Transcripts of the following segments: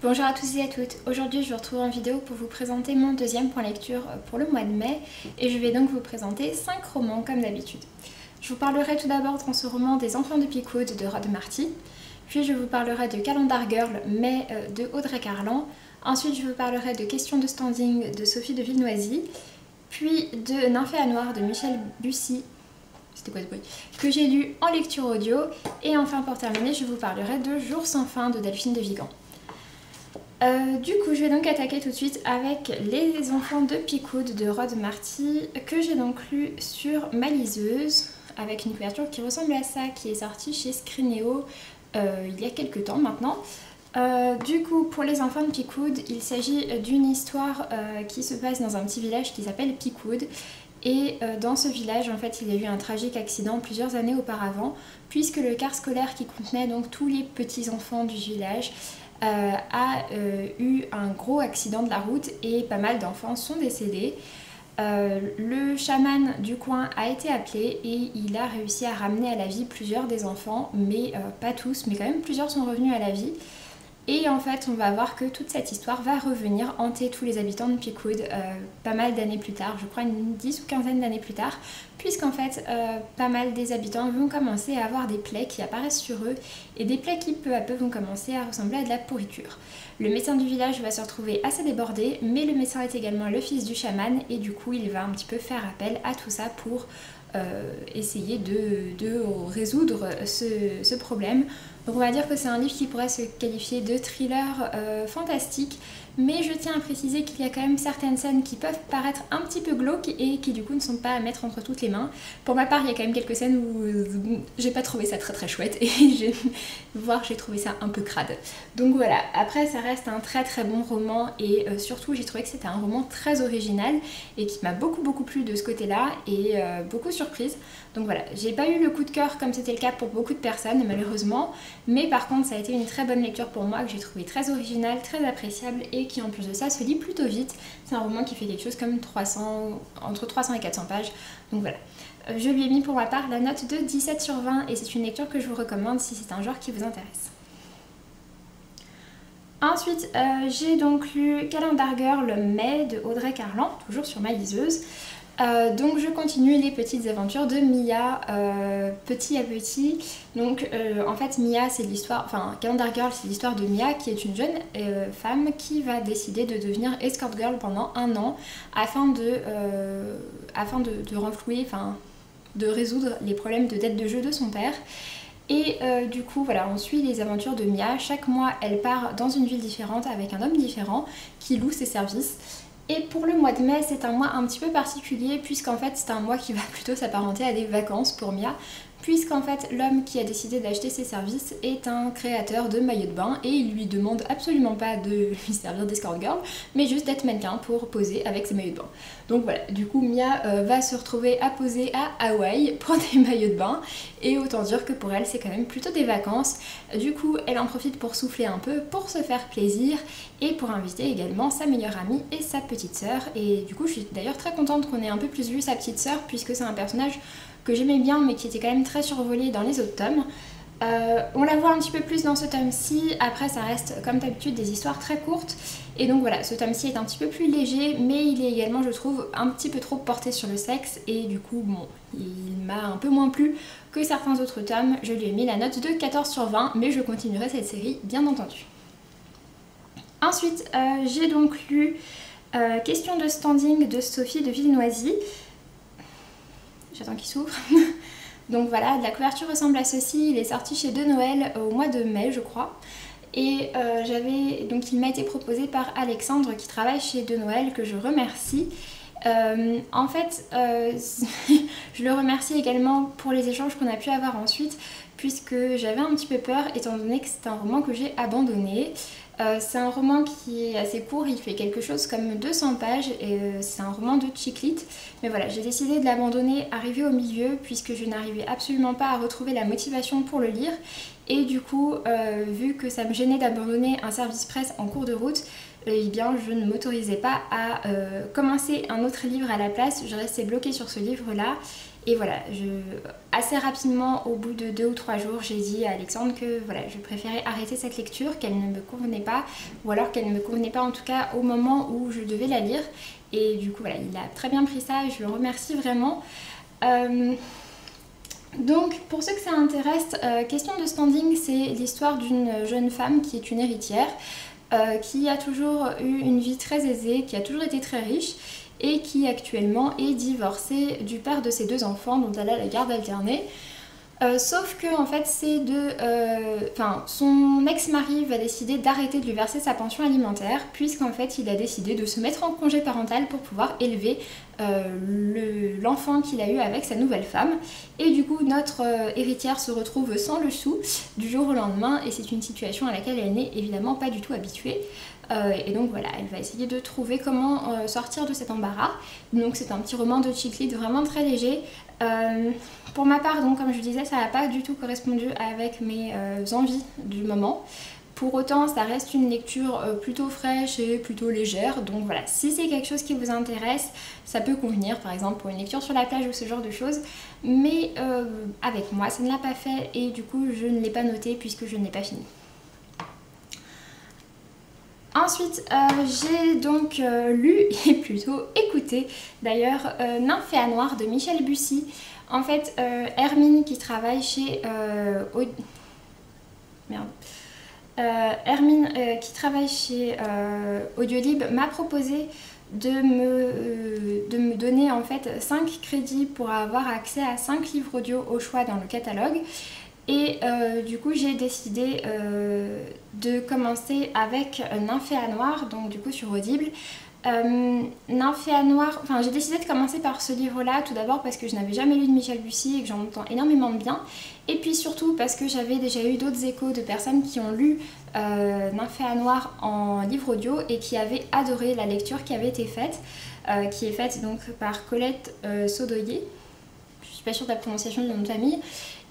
Bonjour à tous et à toutes, aujourd'hui je vous retrouve en vidéo pour vous présenter mon deuxième point lecture pour le mois de mai et je vais donc vous présenter 5 romans comme d'habitude. Je vous parlerai tout d'abord dans ce roman des Enfants de Pickwood de Rod Marty, puis je vous parlerai de Calendar Girl mais de Audrey Carlan, ensuite je vous parlerai de Questions de standing de Sophie de Villenoisy, puis de Nymphéa Noire de Michel Bussy, c'était quoi ce bruit, que j'ai lu en lecture audio, et enfin pour terminer je vous parlerai de Jours sans fin de Delphine de Vigan. Du coup, je vais donc attaquer tout de suite avec Les Enfants de Pickwood de Rod Marty, que j'ai donc lu sur ma liseuse, avec une couverture qui ressemble à ça, qui est sortie chez Scrineo il y a quelques temps maintenant. Du coup, pour Les Enfants de Pickwood, il s'agit d'une histoire qui se passe dans un petit village qui s'appelle Pickwood. Et dans ce village, en fait, il y a eu un tragique accident plusieurs années auparavant, puisque le car scolaire qui contenait donc tous les petits enfants du village a eu un gros accident de la route et pas mal d'enfants sont décédés. Le chaman du coin a été appelé et il a réussi à ramener à la vie plusieurs des enfants, mais pas tous, mais quand même plusieurs sont revenus à la vie. Et en fait, on va voir que toute cette histoire va revenir hanter tous les habitants de Pickwood pas mal d'années plus tard, je crois une 10 ou quinzaine d'années plus tard, puisqu'en fait, pas mal des habitants vont commencer à avoir des plaies qui apparaissent sur eux, et des plaies qui peu à peu vont commencer à ressembler à de la pourriture. Le médecin du village va se retrouver assez débordé, mais le médecin est également le fils du chaman, et du coup, il va un petit peu faire appel à tout ça pour essayer de résoudre ce problème. Donc on va dire que c'est un livre qui pourrait se qualifier de thriller fantastique, mais je tiens à préciser qu'il y a quand même certaines scènes qui peuvent paraître un petit peu glauques et qui du coup ne sont pas à mettre entre toutes les mains. Pour ma part, il y a quand même quelques scènes où j'ai pas trouvé ça très chouette et j'ai trouvé ça un peu crade. Donc voilà, après ça reste un très bon roman et surtout j'ai trouvé que c'était un roman très original et qui m'a beaucoup plu de ce côté-là et beaucoup surprise. Donc voilà, j'ai pas eu le coup de cœur comme c'était le cas pour beaucoup de personnes malheureusement, mais par contre ça a été une très bonne lecture pour moi que j'ai trouvé très originale, très appréciable et qui en plus de ça se lit plutôt vite. C'est un roman qui fait quelque chose comme entre 300 et 400 pages, donc voilà. Je lui ai mis pour ma part la note de 17 sur 20 et c'est une lecture que je vous recommande si c'est un genre qui vous intéresse. Ensuite, j'ai donc lu Calendar Girl Mai de Audrey Carlan, toujours sur ma liseuse. Donc je continue les petites aventures de Mia petit à petit. Donc en fait Mia c'est l'histoire, enfin Calendar Girl c'est l'histoire de Mia qui est une jeune femme qui va décider de devenir escort girl pendant un an afin de renflouer, enfin de résoudre les problèmes de dette de jeu de son père. Et du coup voilà, on suit les aventures de Mia. Chaque mois elle part dans une ville différente avec un homme différent qui loue ses services. Et pour le mois de mai, c'est un mois un petit peu particulier puisqu'en fait c'est un mois qui va plutôt s'apparenter à des vacances pour Mia, puisqu'en fait l'homme qui a décidé d'acheter ses services est un créateur de maillots de bain et il lui demande absolument pas de lui servir d'escort girl, mais juste d'être mannequin pour poser avec ses maillots de bain. Donc voilà, du coup Mia va se retrouver à poser à Hawaï pour des maillots de bain et autant dire que pour elle c'est quand même plutôt des vacances. Du coup elle en profite pour souffler un peu, pour se faire plaisir et pour inviter également sa meilleure amie et sa petite sœur. Et du coup je suis d'ailleurs très contente qu'on ait un peu plus vu sa petite sœur puisque c'est un personnage que j'aimais bien mais qui était quand même très survolé dans les autres tomes. On la voit un petit peu plus dans ce tome-ci, après ça reste comme d'habitude des histoires très courtes et donc voilà, ce tome-ci est un petit peu plus léger mais il est également je trouve un petit peu trop porté sur le sexe et du coup bon, il m'a un peu moins plu que certains autres tomes. Je lui ai mis la note de 14 sur 20 mais je continuerai cette série bien entendu. Ensuite j'ai donc lu Questions de standing de Sophie de Villenoisy. J'attends qu'il s'ouvre. Donc voilà, la couverture ressemble à ceci, il est sorti chez De Noël au mois de mai je crois. Et donc il m'a été proposé par Alexandre qui travaille chez De Noël, que je remercie. En fait, je le remercie également pour les échanges qu'on a pu avoir ensuite, puisque j'avais un petit peu peur étant donné que c'est un roman que j'ai abandonné. C'est un roman qui est assez court, il fait quelque chose comme 200 pages et c'est un roman de chick lit. Mais voilà, j'ai décidé de l'abandonner arrivé au milieu puisque je n'arrivais absolument pas à retrouver la motivation pour le lire. Et du coup, vu que ça me gênait d'abandonner un service presse en cours de route, eh bien je ne m'autorisais pas à commencer un autre livre à la place. Je restais bloquée sur ce livre-là. Et voilà, assez rapidement, au bout de 2 ou 3 jours, j'ai dit à Alexandre que voilà, je préférais arrêter cette lecture, qu'elle ne me convenait pas, ou alors qu'elle ne me convenait pas en tout cas au moment où je devais la lire. Et du coup voilà, il a très bien pris ça et je le remercie vraiment. Donc pour ceux que ça intéresse, question de standing, c'est l'histoire d'une jeune femme qui est une héritière, qui a toujours eu une vie très aisée, qui a toujours été très riche et qui actuellement est divorcée du père de ses 2 enfants dont elle a la garde alternée. Sauf que en fait son ex-mari va décider d'arrêter de lui verser sa pension alimentaire puisqu'en fait il a décidé de se mettre en congé parental pour pouvoir élever l'enfant qu'il a eu avec sa nouvelle femme. Et du coup notre héritière se retrouve sans le sou du jour au lendemain et c'est une situation à laquelle elle n'est évidemment pas du tout habituée. Et donc voilà, elle va essayer de trouver comment sortir de cet embarras. Donc c'est un petit roman de chick lit vraiment très léger. Pour ma part, donc comme je disais, ça n'a pas du tout correspondu avec mes envies du moment. Pour autant, ça reste une lecture plutôt fraîche et plutôt légère. Donc voilà, si c'est quelque chose qui vous intéresse, ça peut convenir par exemple pour une lecture sur la plage ou ce genre de choses. Mais avec moi, ça ne l'a pas fait et du coup, je ne l'ai pas noté puisque je ne l'ai pas fini. Ensuite, j'ai donc lu et plutôt écouté d'ailleurs Nymphéa Noire de Michel Bussy. En fait, Hermine qui travaille chez Audiolib m'a proposé de me donner en fait 5 crédits pour avoir accès à 5 livres audio au choix dans le catalogue. Et du coup j'ai décidé de commencer avec Nymphéa Noire, donc du coup sur Audible. Nymphéa Noire, enfin j'ai décidé de commencer par ce livre là tout d'abord parce que je n'avais jamais lu de Michel Bussy et que j'en entends énormément de bien, et puis surtout parce que j'avais déjà eu d'autres échos de personnes qui ont lu Nymphéa Noire en livre audio et qui avaient adoré la lecture qui avait été faite, qui est faite donc par Colette Saudoyer, je suis pas sûre de la prononciation du nom de famille.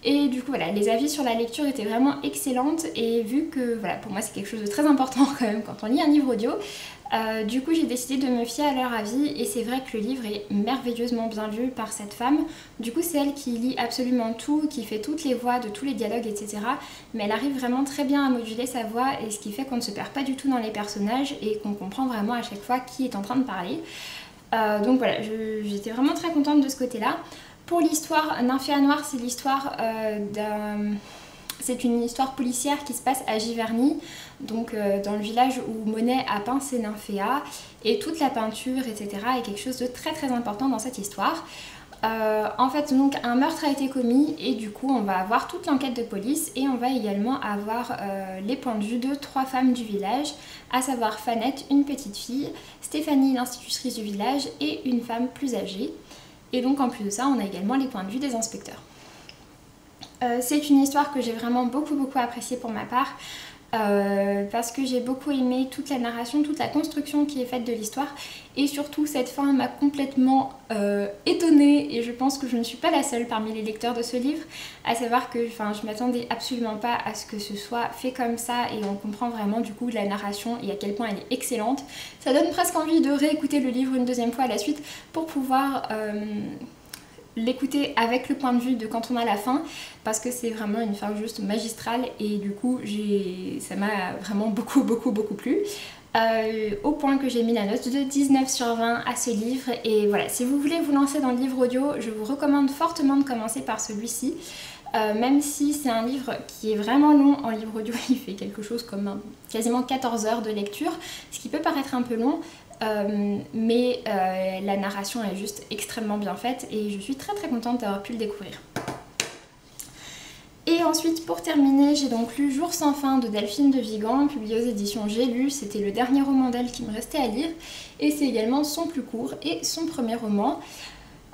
Et du coup voilà, les avis sur la lecture étaient vraiment excellentes et vu que voilà, pour moi c'est quelque chose de très important quand même quand on lit un livre audio, du coup j'ai décidé de me fier à leur avis et c'est vrai que le livre est merveilleusement bien lu par cette femme. Du coup c'est elle qui lit absolument tout, qui fait toutes les voix de tous les dialogues etc. Mais elle arrive vraiment très bien à moduler sa voix et ce qui fait qu'on ne se perd pas du tout dans les personnages et qu'on comprend vraiment à chaque fois qui est en train de parler. Donc voilà, j'étais vraiment très contente de ce côté-là. Pour l'histoire, Nymphéa Noire, c'est l'histoire c'est une histoire policière qui se passe à Giverny, donc dans le village où Monet a peint ses nymphéas, et toute la peinture, etc. est quelque chose de très très important dans cette histoire. En fait, donc un meurtre a été commis et du coup on va avoir toute l'enquête de police et on va également avoir les points de vue de 3 femmes du village, à savoir Fanette, une petite fille, Stéphanie, l'institutrice du village, et une femme plus âgée. Et donc en plus de ça, on a également les points de vue des inspecteurs. C'est une histoire que j'ai vraiment beaucoup appréciée pour ma part, parce que j'ai beaucoup aimé toute la narration, toute la construction qui est faite de l'histoire, et surtout cette fin m'a complètement étonnée, et je pense que je ne suis pas la seule parmi les lecteurs de ce livre, à savoir que je m'attendais absolument pas à ce que ce soit fait comme ça, et on comprend vraiment du coup la narration et à quel point elle est excellente. Ça donne presque envie de réécouter le livre une deuxième fois à la suite pour pouvoir l'écouter avec le point de vue de quand on a la fin, parce que c'est vraiment une fin juste magistrale et du coup ça m'a vraiment beaucoup plu. Au point que j'ai mis la note de 19 sur 20 à ce livre. Et voilà, si vous voulez vous lancer dans le livre audio, je vous recommande fortement de commencer par celui-ci. Même si c'est un livre qui est vraiment long en livre audio, il fait quelque chose comme quasiment 14 heures de lecture, ce qui peut paraître un peu long. Mais la narration est juste extrêmement bien faite et je suis très contente d'avoir pu le découvrir. Et ensuite, pour terminer, j'ai donc lu Jour sans fin de Delphine de Vigan, publié aux éditions J'ai lu. C'était le dernier roman d'elle qui me restait à lire et c'est également son plus court et son premier roman.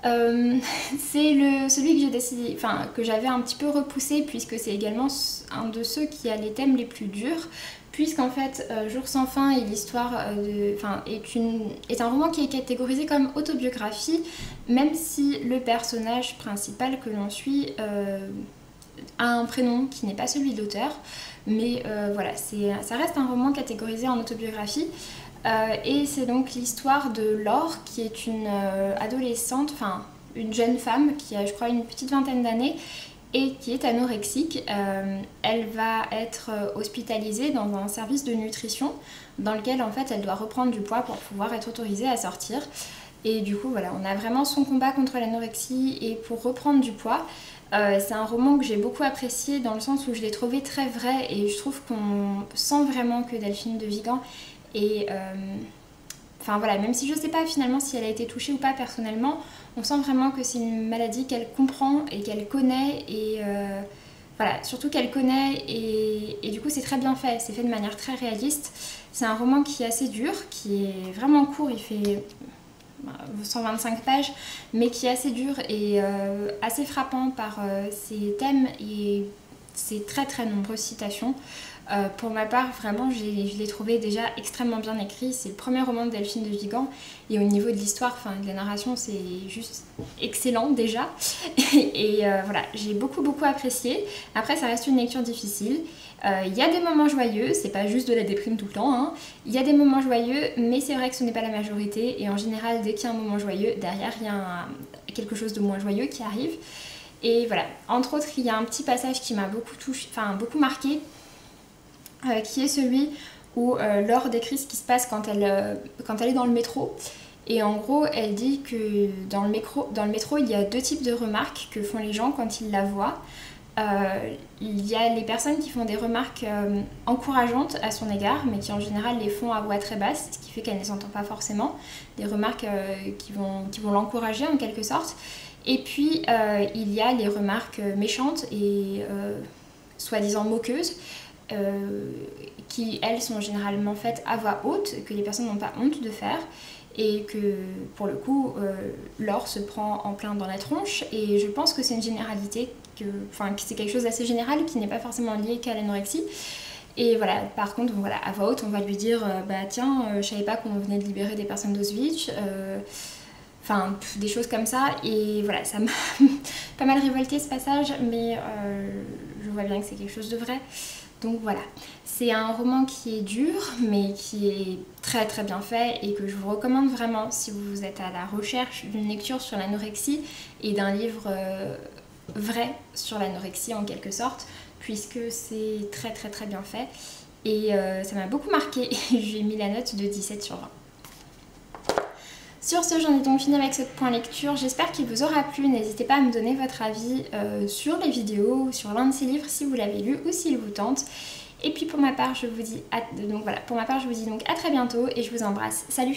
C'est celui que j'ai décidé, que j'avais un petit peu repoussé puisque c'est également un de ceux qui a les thèmes les plus durs, puisqu'en fait Jour sans fin est l'histoire est un roman qui est catégorisé comme autobiographie, même si le personnage principal que l'on suit a un prénom qui n'est pas celui de l'auteur, mais voilà, ça reste un roman catégorisé en autobiographie. Et c'est donc l'histoire de Laure qui est une adolescente, une jeune femme qui a je crois une petite vingtaine d'années et qui est anorexique. Elle va être hospitalisée dans un service de nutrition dans lequel en fait elle doit reprendre du poids pour pouvoir être autorisée à sortir. Et du coup voilà, on a vraiment son combat contre l'anorexie et pour reprendre du poids. C'est un roman que j'ai beaucoup apprécié dans le sens où je l'ai trouvé très vrai et je trouve qu'on sent vraiment que Delphine de Vigan est... Enfin voilà, même si je sais pas finalement si elle a été touchée ou pas personnellement, on sent vraiment que c'est une maladie qu'elle comprend et qu'elle connaît et voilà, surtout qu'elle connaît et du coup c'est très bien fait, c'est fait de manière très réaliste. C'est un roman qui est assez dur, qui est vraiment court, il fait 125 pages, mais qui est assez dur et assez frappant par ses thèmes et ses très nombreuses citations. Pour ma part, vraiment, je l'ai trouvé déjà extrêmement bien écrit. C'est le premier roman de Delphine de Vigan et au niveau de l'histoire, de la narration, c'est juste excellent déjà. Et voilà, j'ai beaucoup apprécié. Après, ça reste une lecture difficile. Il y a des moments joyeux, c'est pas juste de la déprime tout le temps, hein. Il y a des moments joyeux, mais c'est vrai que ce n'est pas la majorité. Et en général, dès qu'il y a un moment joyeux, derrière, il y a quelque chose de moins joyeux qui arrive. Et voilà, entre autres, il y a un petit passage qui m'a beaucoup touchée, beaucoup marqué. Qui est celui où Laure décrit ce qui se passe quand elle est dans le métro. Et en gros, elle dit que dans le métro, il y a deux types de remarques que font les gens quand ils la voient. Il y a les personnes qui font des remarques encourageantes à son égard, mais qui en général les font à voix très basse, ce qui fait qu'elle ne les entend pas forcément. Des remarques qui vont l'encourager en quelque sorte. Et puis, il y a les remarques méchantes et soi-disant moqueuses, qui elles sont généralement faites à voix haute, que les personnes n'ont pas honte de faire et que pour le coup Laure se prend en plein dans la tronche et je pense que c'est une généralité, que c'est quelque chose d'assez général qui n'est pas forcément lié qu'à l'anorexie. Et voilà, par contre voilà, à voix haute on va lui dire bah tiens je savais pas qu'on venait de libérer des personnes d'Auschwitz, des choses comme ça. Et voilà, ça m'a pas mal révolté ce passage, mais je vois bien que c'est quelque chose de vrai. Donc voilà, c'est un roman qui est dur, mais qui est très bien fait et que je vous recommande vraiment si vous êtes à la recherche d'une lecture sur l'anorexie et d'un livre vrai sur l'anorexie en quelque sorte, puisque c'est très bien fait. Et ça m'a beaucoup marqué, j'ai mis la note de 17 sur 20. Sur ce, j'en ai donc fini avec ce point lecture. J'espère qu'il vous aura plu. N'hésitez pas à me donner votre avis sur les vidéos ou sur l'un de ces livres si vous l'avez lu ou s'il vous tente. Et puis pour ma part, je vous dis donc à très bientôt et je vous embrasse. Salut!